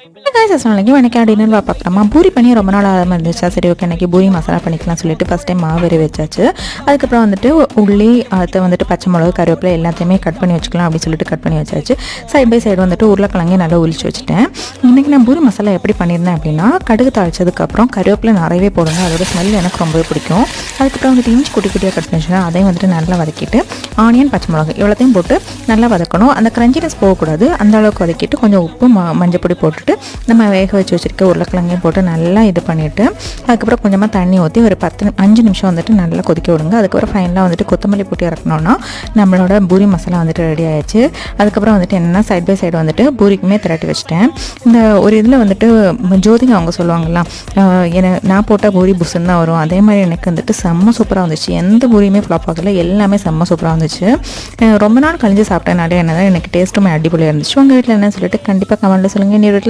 எனக்கு டின்னர் பார்க்குறோமா பூரி பண்ணி ரொம்ப நாள் ஆகாமல் இருந்துச்சா, சரி ஓகே எனக்கு பூரி மசாலா பண்ணிக்கலாம் சொல்லிட்டு ஃபஸ்ட் டைம் மாவு வச்சாச்சு. அதுக்கப்புறம் வந்துட்டு உள்ளி, அதை வந்துட்டு பச்சை மிளகு, கருவேப்பிலை எல்லாத்தையுமே கட் பண்ணி வச்சுக்கலாம் அப்படின்னு சொல்லிட்டு கட் பண்ணி வச்சாச்சு. சைட் பை சைடு வந்துட்டு உருளைக்கிழங்கு நல்லா ஒழிச்சு வச்சுட்டேன். இன்றைக்கி நான் பூரி மசாலா எப்படி பண்ணியிருந்தேன் அப்படின்னா, கடுகு தாளிச்சதுக்கப்புறம் கருவேப்பிலை நிறையவே போடுங்க, அதோட ஸ்மெல் எனக்கு ரொம்பவே பிடிக்கும். அதுக்கப்புறம் வந்துட்டு இஞ்சி குட்டி குட்டியாக கட் பண்ணி வச்சுக்கேன், அதையும் வந்துட்டு நல்லா வதக்கிட்டு ஆனியன், பச்சை மிளகு இவ்வளோத்தையும் போட்டு நல்லா வதக்கணும். அந்த கிரன்ச்சினஸ் போகக்கூடாது, அந்த அளவுக்கு வதக்கிட்டு கொஞ்சம் உப்பு மஞ்சள் பொடி போட்டுட்டு நம்ம வேக வச்சு வச்சுருக்க உருளைக்கிழங்கையும் போட்டு நல்லா இது பண்ணிவிட்டு அதுக்கப்புறம் கொஞ்சமாக தண்ணி ஊற்றி ஒரு 5 நிமிஷம் வந்துட்டு நல்லா கொதிக்க விடுங்க. அதுக்கப்புறம் ஃபைனலாக வந்துட்டு கொத்தமல்லி போட்டு இறக்கணும்னா நம்மளோட பூரி மசாலா வந்துட்டு ரெடி ஆயிடுச்சு. அதுக்கப்புறம் வந்துட்டு என்னென்னா சைட் பை சைடு வந்துட்டு பூரிக்குமே திரட்டி வச்சுட்டேன். இந்த ஒரு இதில் வந்துட்டு ஜோதிங்க அவங்க சொல்லுவாங்கலாம், நான் போட்டால் பூரி புஸ்ன்னு தான் வரும். அதே மாதிரி எனக்கு வந்துட்டு செம்ம சூப்பராக வந்துச்சு. எந்த பூரியுமே ஃப்ளாப் ஆகலை, எல்லாமே செம்ம சூப்பராக இருந்துச்சு. ரொம்ப நாள் கழிஞ்சு சாப்பிட்டனாலே என்னதான் எனக்கு டேஸ்ட்டுமே அடிப்பொலியாக இருந்துச்சு. உங்கள் வீட்டில் என்ன சொல்லிட்டு கண்டிப்பாக கமெண்ட்டில் சொல்லுங்கள். நீ